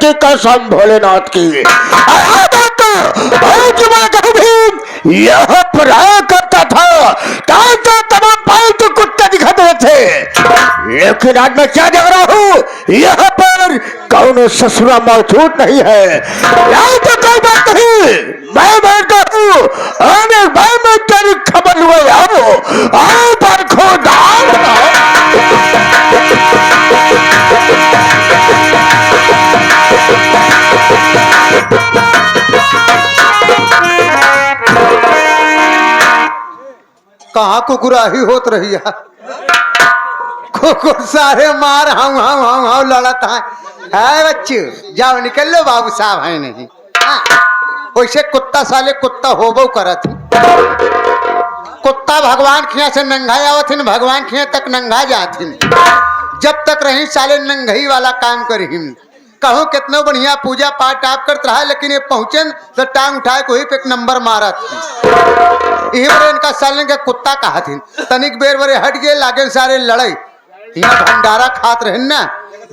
की कसम भोलेनाथ की। यह पढ़ाया करता था, तमाम पालतू कुत्ते दिखाते थे, लेकिन आज मैं क्या देख रहा हूँ, यहाँ पर कौन ससुरा मौजूद नहीं है। तो कोई बात नहीं, मैं बैठता हूँ, मैं तेरी खबर हुए आओ पर खुद कहाँ कुकुराही होत रही है। कुकुर सारे मार हम लड़त है बच्चे, जाओ निकल लो, बाबू साहब है नहीं। वैसे कुत्ता साले कुत्ता होबो करत, कुत्ता भगवान खिया से नंगा आवत, भगवान खिया तक नंगा जाथिन, जब तक रही साले नंगही वाला काम करी। कहूँ कितना बढ़िया पूजा पाठ आप करते रहा, लेकिन ये पहुंचे तो टांग उठाए को ही पे एक नंबर मारत। यही बार इनका साले का कुत्ता कहा थी, तनिक बेर बरे हट गए, लागे सारे लड़ाई। यहाँ भंडारा खात रहे ना,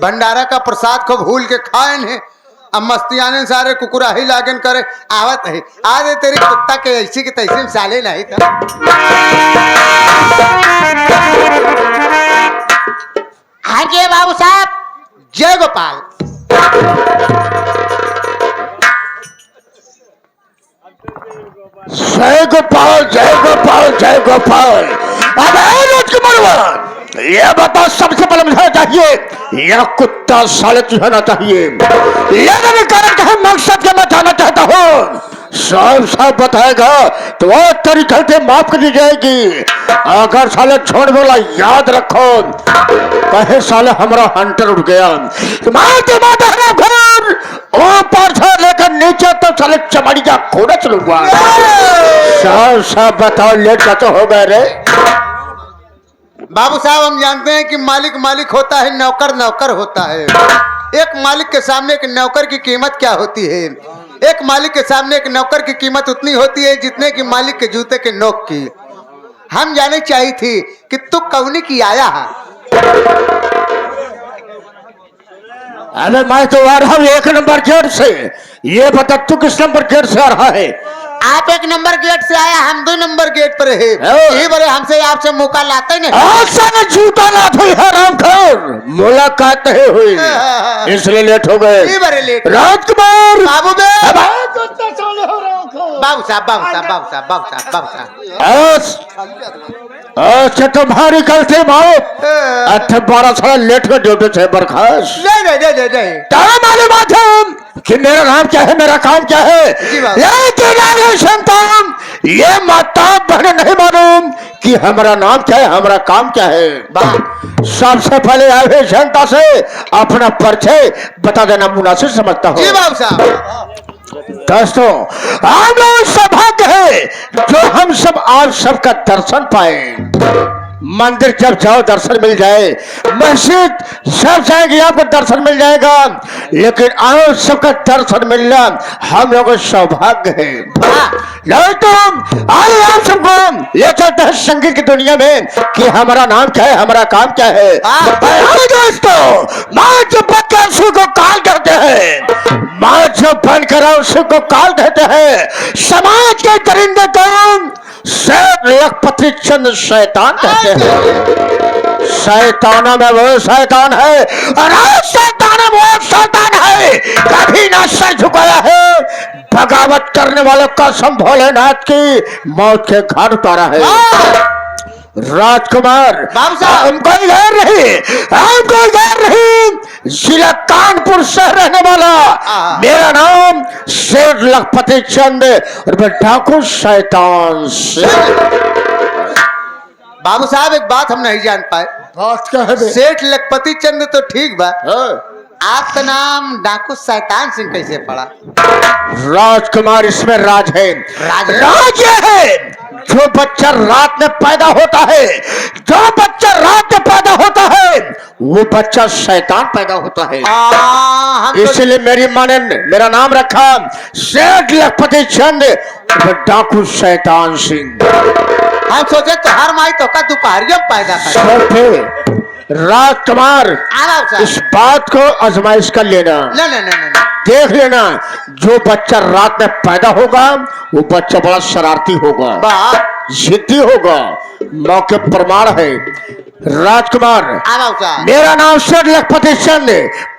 भंडारा का प्रसाद को भूल के खाए ने, अब मस्ती आने सारे कुकुराही लागन करे आवत है। आज तेरी कुत्ता के ऐसी के तैसे साले नहीं था। हाँ जी बाबू साहब। जय गोपाल। जय गोपाल जय गोपाल जय गोपाल। अब राजकुमार, ये बताओ सबसे पहले मुझे चाहिए, यह कुत्ता साले तुझे ना चाहिए, लेकिन कारण का मकसद क्या मैं जानना चाहता हूँ। सब बताएगा तो वो तेरी गलती माफ कर दी जाएगी। अगर साले छोड़ बोला याद रखो, कहे साले हमारा हंटर उठ गया, ऊपर से लेकर नीचे तो साले चमड़ी का खोड़ा चलूंगा। सब बताओ, लेट का तो हो गए रे। बाबू साहब हम जानते हैं कि मालिक मालिक होता है, नौकर नौकर होता है। एक मालिक के सामने एक नौकर की कीमत क्या होती है? एक मालिक के सामने एक नौकर की कीमत उतनी होती है जितने की मालिक के जूते के नोक की। हम जाने चाहिए थी कि तू कौनी की आया है। अरे मैं तो आ रहा हूँ 1 नंबर गेट से, ये बता तू किस नंबर गेट से आ रहा है? आप 1 नंबर गेट से आया, हम 2 नंबर गेट पर है। यही बड़े हमसे आपसे मौका लाते नहीं, जूता ना हुई हराम खोर, मुलाकात नहीं हुई इसलिए लेट हो गए। राजकुमार बाबू बाबू साहब बाबू साहब बाबू साहब बाबू साहब बाबू साहब अच्छा तुम्हारी गलती माओ, 12 साल लेट कर ड्यूटी से बर्खास्त। मालूम है कि मेरा नाम क्या है, मेरा काम क्या है, संतान ये माता बहन नहीं मालूम कि हमारा नाम क्या है, हमारा काम क्या है। सबसे पहले आए जनता से अपना परिचय बता देना मुनासिब समझता हूँ। जी बाबू साहब। दोस्तों, हम लोग सौभाग्य है जो हम सब आज सबका दर्शन पाए। मंदिर जब जाओ दर्शन मिल जाए, मस्जिद सब जाएंगे आपको दर्शन मिल जाएगा, लेकिन आज सबका दर्शन मिलना हम लोगों का सौभाग्य है। तुम आज आप सबको ले चलते हैं संगीत की दुनिया में कि हमारा नाम क्या है, हमारा काम क्या है। दोस्तों, माँ जो बच्चा उसी को काल करते हैं, माँ जो बनकर उसी को काल देते हैं, समाज के दरिंदे कौन सैद लखपति चंद शैतान कहते हैं। शैताना में वो शैतान है और शैताना में वो शैतान है, कभी ना सर झुकाया है, बगावत करने वालों का कसम भोलेनाथ की मौत के घर उतारा है। राजकुमार हमको गैर नहीं, जिला कानपुर शहर रहने वाला, मेरा नाम शेर लखपति चंद और मैं डाकू शैतान से। बाबू साहब एक बात हम नहीं जान पाए। बात क्या है? सेठ लखपति चंद तो ठीक बा, आपका नाम डाकू शैतान सिंह कैसे पड़ा? राजकुमार इसमें राज है, राज है जो बच्चा रात में पैदा होता है, जो बच्चा रात में पैदा होता है वो बच्चा शैतान पैदा होता है। इसलिए मेरी माँ ने मेरा नाम रखा शेठ लखपति चंद डाकू शैतान सिंह। हम सोचे तो हर माई तो का दोपहरिया पैदा कर। राजकुमार इस बात को आजमाइश कर लेना। नहीं। देख लेना, जो बच्चा रात में पैदा होगा वो बच्चा बड़ा शरारती होगा, वाह जिद्दी होगा। मौके प्रमाण है राजकुमार। हाँ बाबू साहब। मेरा नाम शेर लखपति चंद,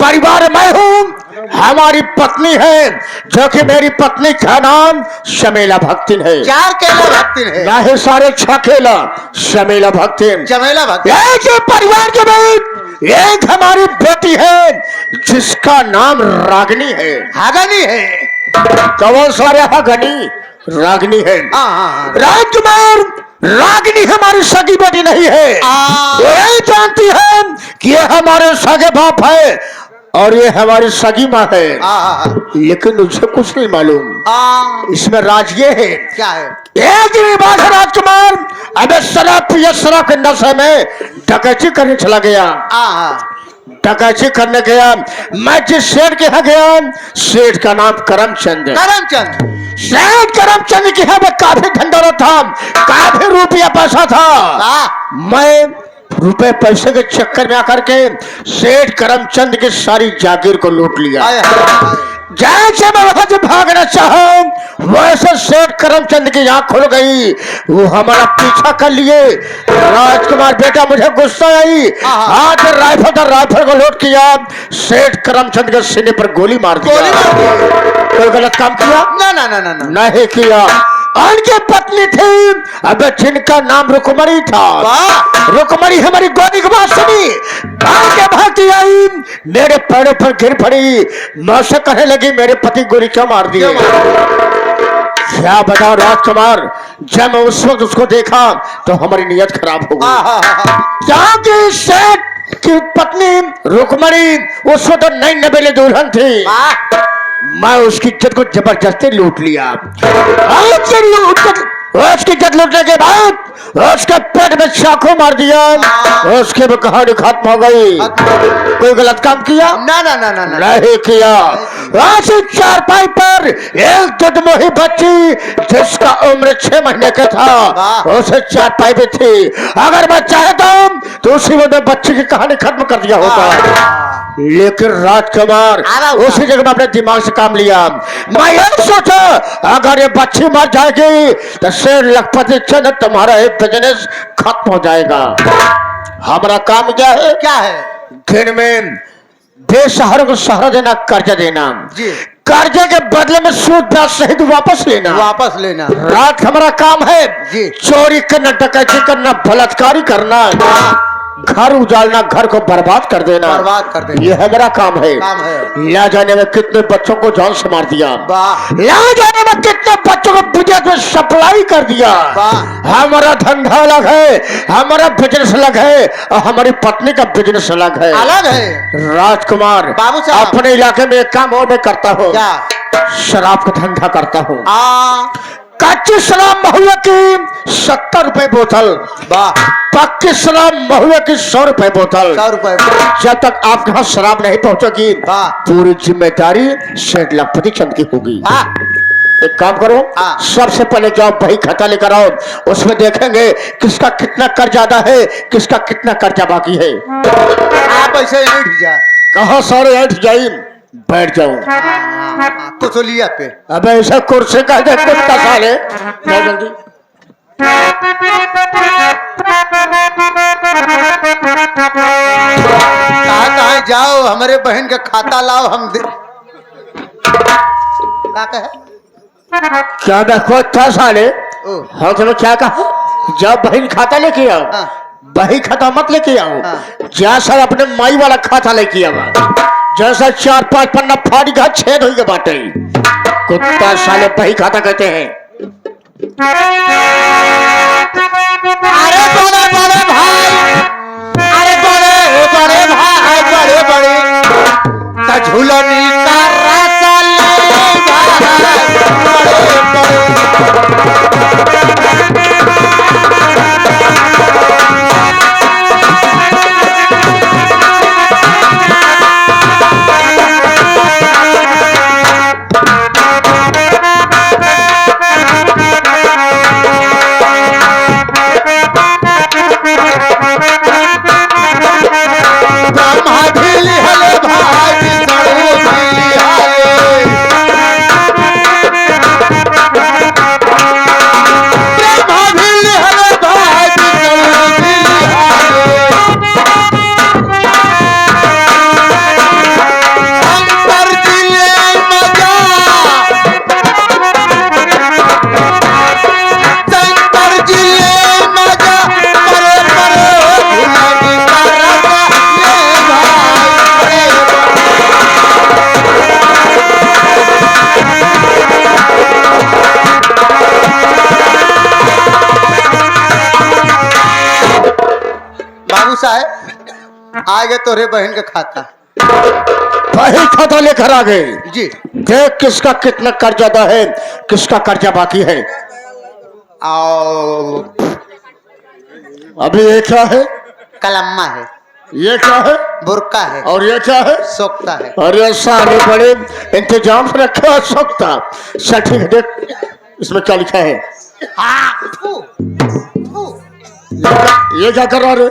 परिवार मैं हूँ, हमारी पत्नी है जो कि मेरी पत्नी का नाम शमेला भक्तिन है। 4 केला भक्तिन है। ना है साढ़े 6 केला शमेला भक्तिन। चमेला भक्तिन। एक ही परिवार के बीच एक हमारी बेटी है जिसका नाम रागनी है। हागनी है। कौन सारे हागनी रागनी है। हाँ हाँ राजकुमार, रागनी हमारी सगी बेटी नहीं है। वो यही जानती है कि ये हमारे सगे बाप है और ये हमारी सगी माँ है, हाँ। लेकिन उसे कुछ नहीं मालूम। इसमें राज ये है, क्या है? एक दिन बात है राजकुमार, अबे शराब पिए, शराब के नशे में डकैती करने चला गया। डकैती करने गया, मैं जिस सेठ के यहाँ गया, सेठ का नाम करमचंद। करमचंद। सेठ करमचंद के यहाँ में काफी धंधा था, काफी रुपया पैसा था। मैं रुपए पैसे के चक्कर में आकर के सेठ करमचंद की सारी जागीर को लूट लिया। जैसे मैं वहां से भागना चाहूं वैसे सेठ करमचंद की आंख खुल गई, वो हमारा पीछा कर लिए। राजकुमार बेटा मुझे गुस्सा आई, हाथ राइफल को लोड किया, सेठ करमचंद के सीने पर गोली मार दिया। कोई गलत काम किया? ना नहीं किया। उनकी पत्नी थी, अब जिनका नाम रुकमणी था। रुकमणी हमारी गोली की बात सुनी, भागती आई, मेरे पैरों पर गिर पड़ी, मुझसे कहने लगी मेरे पति गोली क्यों मार दी? क्या बताओ राजकुमार, जब मैं उस वक्त उसको देखा तो हमारी नियत खराब हो गई। क्योंकि सेठ की पत्नी रुकमणी उस वक्त नई नवेली दुल्हन थी। मैं उसकी इज्जत को जबरदस्ती लूट लिया। उसकी इज्जत लूटने के बाद उसके पेट में चाकू मार दिया, उसके भी कहानी खत्म हो गई। कोई गलत काम किया? ना नहीं किया। ऐसी चारपाई पर एक दुधमुही बच्ची जिसका उम्र 6 महीने का था, उसे चारपाई भी थी। अगर मैं चाहता हूं तो उसी में बच्ची की कहानी खत्म कर दिया होता, लेकिन राजकुमार उसी जगह में अपने दिमाग से काम लिया। मैं यही सोचा अगर ये बच्ची मर जाएगी तो शेर लखपति चंद तुम्हारा एक बिजनेस खत्म हो जाएगा। हमारा काम क्या है? क्या है? दिन में बेसहारों को सहारा देना, कर्जा देना, कर्जे के बदले में सूद ब्याज सहित वापस लेना। रात हमारा काम है चोरी करना, डकैती करना, बलात्कारी करना, घर उजाड़ना, घर को बर्बाद कर देना। ये हमारा काम है। ला जाने में कितने बच्चों को जान से मार दिया, ला जाने में कितने बच्चों को विदेश में सप्लाई कर दिया। हमारा धंधा अलग है, हमारा बिजनेस अलग है और हमारी पत्नी का बिजनेस अलग है। राजकुमार, अपने इलाके में एक काम और मैं करता हूँ, शराब का धंधा करता हूँ। कच्ची शराब महुआ की 70 रुपए बोतल, पक्की शराब महुआ की 100 रुपए बोतल। जब तक आपके यहाँ शराब नहीं पहुंचेगी पूरी जिम्मेदारी सेठ लखपति चंद की होगी। एक काम करो, सबसे पहले जाओ बही खाता लेकर आओ, उसमें देखेंगे किसका कितना कर्ज ज्यादा है, किसका कितना कर्जा बाकी है। आप ऐसे कहा सारे ऐठ जाई, बैठ जाऊं कुचलिया पे। अब ऐसा कुर्सी का दे कुत्ता साले, जल्दी कहाँ जाओ, हमारे बहन का खाता लाओ, हम दे। क्या देखो था साले, हाँ चलो क्या कहा, जब बहन खाता लेके आओ, बही खाता मत लेके आओ, जैसा अपने माई वाला खाता लेके आओ, जैसा 4-5 पन्ना फाड़ी का छेद हुई के बाटे, कुत्ता साले बही खाता कहते हैं। अरे बड़े बड़े भाई, अरे बड़े भाई, बड़े झूलनी का रसा ले साहब आ गए तोरे बहन का खाता। वही खाता लेकर आ गए। जी देख किसका कितना कर्जा दा है, किसका कर्जा बाकी है। आओ अभी ये क्या है, कलम्मा है, ये क्या है, बुरका है, और ये क्या है। सोखता है। अरे साले बड़े इंतजाम से रखा सकता। ठीक देख इसमें क्या लिखा है। ये क्या कर रहा है।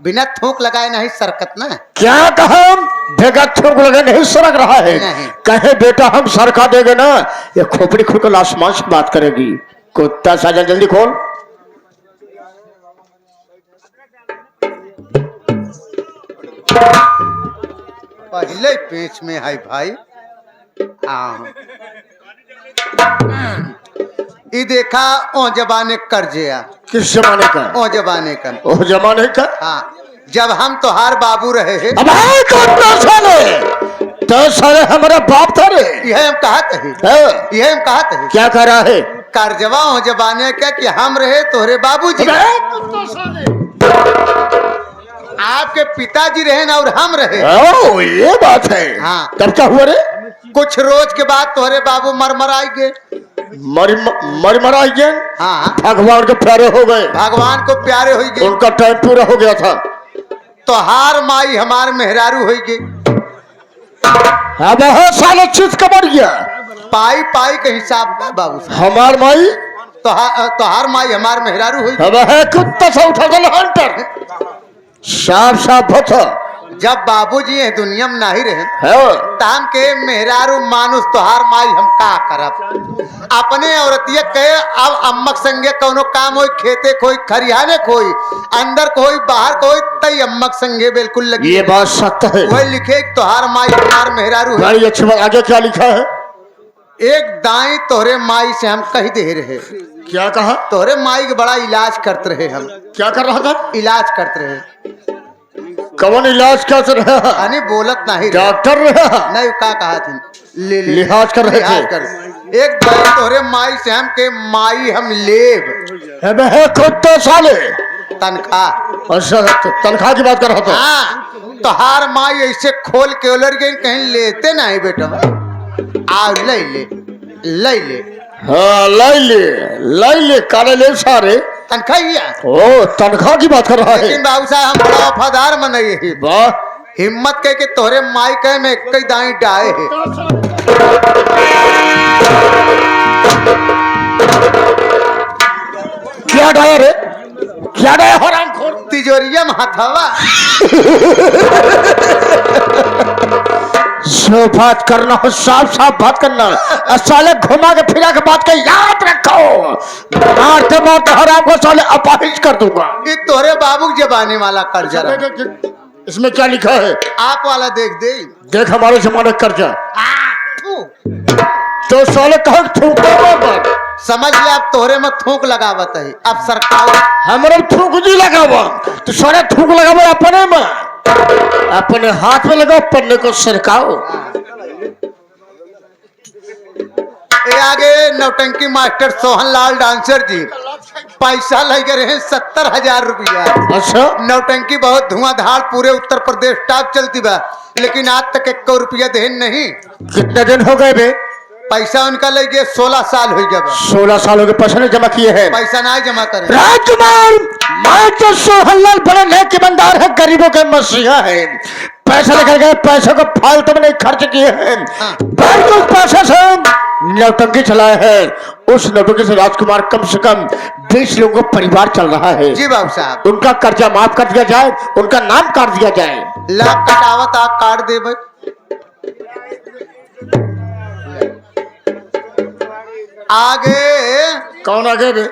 बिना थूक लगाए नहीं सरकत ना। क्या कहा, बेगा थूक लगे नहीं सरक रहा है। नहीं। कहे बेटा हम सरका देंगे ना, ये खोपड़ी खुलकर आसमान से बात करेगी। कुत्ता साजा जल्दी खोल। पहले पेच में है भाई। ये देखा ओ जबाने कर्जे आ। किस जमाने का। ओ जबाने का। ओ जमाने का। हाँ जब हम तोहार बाबू रहे हैं। अब आए कुत्ता साले, तो साले हमारा बाप था रे। यह हम कहा थे, हाँ। यह हम कहा थे। क्या कर रहा है। कर्जवा हो जबाने का कि हम रहे तोहरे बाबूजी, आपके पिताजी रहे ना और हम रहे। ओ ये बात है। हाँ। तब क्या हुआ रे। कुछ रोज के बाद तोहरे बाबू मर आए गए। मरा गए। हाँ भगवान के प्यारे हो गए, भगवान को प्यारे हो गए। उनका टाइम पूरा हो गया था। तोहार माई हमार मेहरारू हो गई। अब साले चीज का बढ़ गया। पाई पाई के हिसाब बा बाबू साहब। हमार माई तोहार माई हमार मेहरारू हुई। अब है कुत्ता से उठा दल हंटर साफ साफ बता। जब बाबूजी ये दुनिया में नहीं रहे है ताम के मेहरारू मानुस तोहार माई हम का करब। अपने औरतिया के अब अम्मक संगे कोनो काम होई, खेते कोई खरियाने कोई अंदर कोई बाहर कोई तई अम्मक संगे बिल्कुल लगी। ये बात सत्य है। वही लिखे तोहार माई हमार मेहरारू है। बड़ी अच्छी बात। आगे क्या लिखा है। एक दाई तोहरे माई से हम कह दे रहे। क्या कहा। तोहरे माई के बड़ा इलाज करते रहे। हम क्या कर रहा था। इलाज करते रहे। कौन इलाज कर रहा। अने बोलत नहीं रहे। डॉक्टर रहा। नहीं का कहा थी लिहाज कर रहे थे। एक दाई तोहरे माई से हम के माई हम लेब है कुत्ता साले तनख्वाह। अच्छा तनख्वाह की बात कर रहा था। हाँ तोहार माई ऐसे खोल के उलर गई कहीं लेते नहीं बेटा। आ ले ले ले ले। हाँ लाई ले काले ले सारे तनख्वाह ही है। ओ तनख्वाह की बात कर रहा है। लेकिन बाबू साहब हम बड़ा वफादार मन है। वाह हिम्मत कह के तोहरे माई कहे में कई दाई डाए है। क्या डाया रे, क्या डाया हराम खोर। तिजोरिया में हथवा। जो बात करना हो साफ साफ बात करना। साले घुमा के फिरा के बात का याद रखो। मारते मारते हराम को साले अपाहिज कर दूंगा। ये तोहरे बाबू जबाने वाला कर्जा रहा। इसमें क्या लिखा है। आप वाला देख दे। देख हमारे जमाने कर्जा। तो साले कहा थूक समझ ले अब तोहरे में थूक लगावत है। अब सरकार हमारे थूक जी लगावा तो सारे थूक लगावा अपने में, अपने हाथ में लगाओ पन्ने को सरकाओ। ये आगे नौटंकी मास्टर सोहन लाल डांसर जी पैसा लगे रहे 70,000 रुपया। अच्छा नौटंकी बहुत धुआंधार पूरे उत्तर प्रदेश टॉप चलती बा, लेकिन आज तक 1 रुपया देन नहीं। कितने दिन हो गए बे। पैसा उनका लगे 16 साल हो गया। 16 साल हो गए पैसा नहीं जमा किए हैं। पैसा नहीं जमा करे। राजकुमार मैं तो सोहनलाल बड़े नेक ईमानदार है, गरीबों के मसीहा है। पैसा लेकर गए, पैसे को फालतू में नहीं खर्च किए हैं। बिल्कुल पैसे से नौटंकी चलाए हैं। उस नौटंकी से राजकुमार कम से कम 20 लोगों का परिवार चल रहा है। जी बाबू साहब उनका कर्जा माफ कर दिया जाए, उनका नाम काट दिया जाए। लाख कटावत आप काट दे भाई। आगे कौन आगे बे।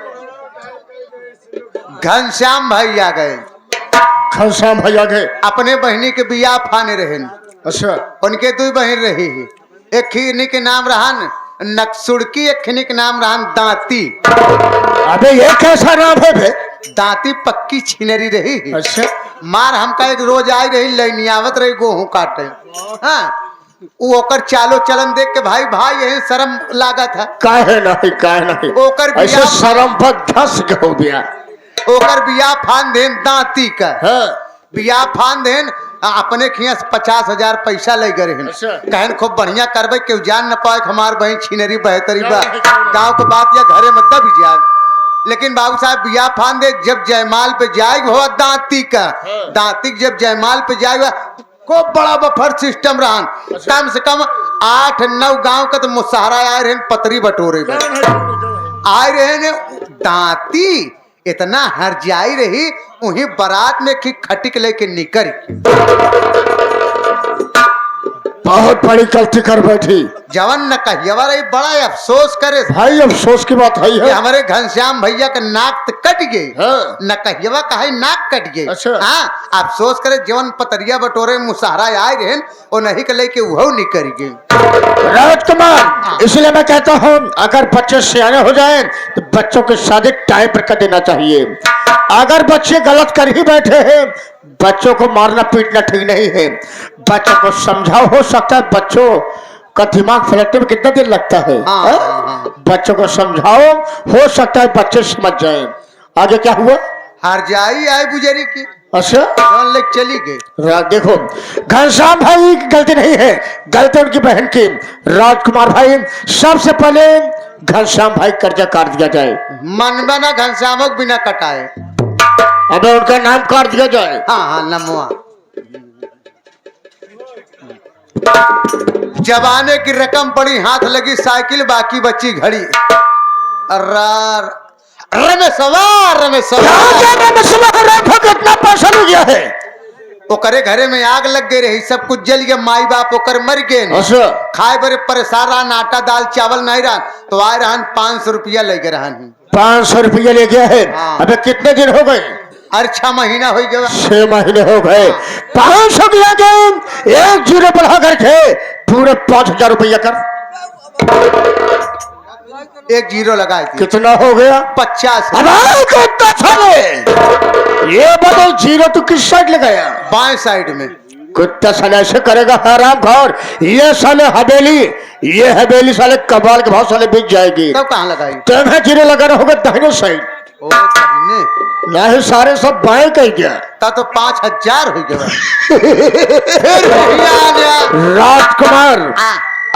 घनश्याम भाई आ गए। घनश्याम भाई आगे। अपने बहनी के बियाह फाने रहे। अच्छा उनके 2 बहन रही है। एक खिनी के नाम रहन नक्सुड़की, एक खिनी के नाम रहन दांती। अबे ये कैसा नाम है बे। दांती पक्की छिनरी रही है। अच्छा मार हमका एक रोज आई रही लैनियावत रही गेहूं काटे। हाँ वो ओकर चालो चलन देख के भाई भाई यही शर्म लागत है। काहे नहीं ओकर ऐसे बियाह शर्म पर धस के हो गया। ओकर बियाह फान देन दांती का। हाँ बिया फान देन अपने खिया 50,000 पैसा ले गए हैं अच्छा। कहन खूब बढ़िया करबे केहू जान न पाए कि हमार बहन छिनरी बेहतरी बा गाँव के बात या घरे मत भी जाए। लेकिन बाबू साहब बिया फान दे जब जयमाल पे जाए हो दांती का दांती जब जयमाल पे जाएगा खूब बड़ा बफर सिस्टम रहा कम से कम 8-9 गांव का तो मुसहरा आए रहे पतरी बटोरे में आए रहे ने दांती इतना हर जाई रही उन्हीं बारात में की खटिक लेके निकल बहुत बड़ी गलती कर बैठी जवन न कहिए रही बड़ा अफसोस करे भाई, अफसोस की बात है कि हमारे घनश्याम भैया का नाक तो कट गए हाँ। न कहिएवा कहे नाक कट गए अच्छा। हाँ अफसोस करे जवन पतरिया बटोरे मुसहरा आए रहे वो नहीं के लेके वो निकल गए। राजकुमार, इसलिए मैं कहता हूँ अगर बच्चे सियाने हो जाएं तो बच्चों की शादी टाइम पर कर देना चाहिए। अगर बच्चे गलत कर ही बैठे हैं बच्चों को मारना पीटना ठीक नहीं है। बच्चों को समझाओ, हो सकता है बच्चों का दिमाग पलटने में कितना दिन लगता है। बच्चों को समझाओ, हो सकता है बच्चे समझ जाएं। आगे क्या हुआ? हार जाई आए गुजरी की अच्छा लेके चली गई। देखो घनश्याम भाई की गलती नहीं है, गलती उनकी बहन की। राजकुमार भाई, सबसे पहले घनश्याम भाई कर्जा काट दिया जाए। मन बना घनश्याम बिना कटाए अबे उनका नाम काट दिया जाए। हाँ नमुआ जवाने की रकम पड़ी हाथ लगी साइकिल बाकी बच्ची घड़ी। कितना पैसा लग गया है? ओकरे घरे में आग लग गई रही, सब कुछ जल गया, माई बाप ओकर मर गए। खाए बड़े परेशान रहन, आटा दाल चावल नहीं रहन तो आए रहन 500 रुपया ले गए रहन। 500 रुपया ले गया है। हाँ। अबे कितने दिन हो गए? अरे 6 महीना हो गया। 6 महीने हो गए। 500 ले गए, एक जीरो बढ़ा करके पूरे 5,000 रुपया कर। एक जीरो लगाए थे। कितना हो गया? 50। कितना साले ये बदल जीरो तो किस साइड लगाया? बाएं साइड में। कुत्ता साले ऐसे करेगा हराम खोर। ये साले हवेली, ये हवेली साले कबाल के भाव साले बिक जाएगी। तब कहाँ लगाई? तुम्हें जीरो लगाना होगा दाहिने साइड। ओ दाहिने नहीं, सारे सब बाएं कह गया। तब तो 5,000 हो गया। राजकुमार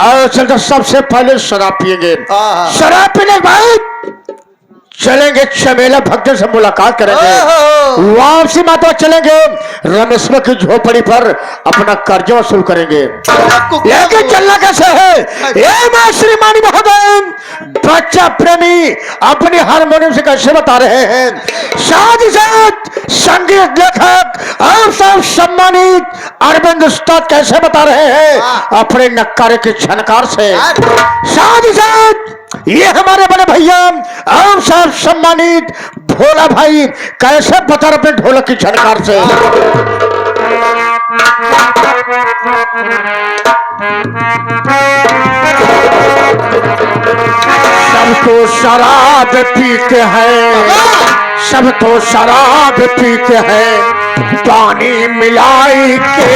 और चलते सबसे पहले शराब पिएंगे। शराब पीने के बाद चलेंगे चमेला भक्त से मुलाकात करेंगे। वापसी माता चलेंगे रमेश्वर की झोपड़ी पर अपना कर्जा वसूल करेंगे। लेकिन चलना कैसे है? ये श्रीमानी महोदय बच्चा प्रेमी अपने हारमोनियम से कैसे बता रहे हैं। साथ ही साथ संगीत लेखक और सब सम्मानित अरविंद उस्ताद कैसे बता रहे हैं अपने नक्कारे की झनकार से। साथ ही साथ ये हमारे बड़े भैया और सब सम्मानित भोला भाई कैसे बता रहे अपने ढोलक की झनकार से। सब तो शराब पीते हैं, सब तो शराब पीते हैं पानी मिलाई के।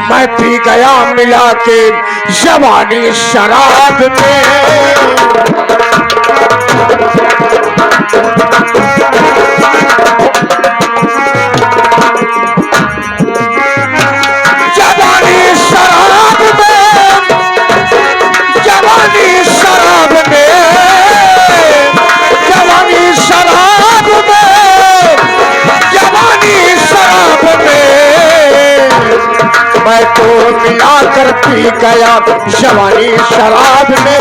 मैं पी गया मिला के जवानी शराब में। जवानी शराब में, जवानी शराब में, जवानी शराब में, जवानी शराब में मैं तो मिलाकर पी गया जवानी शराब में।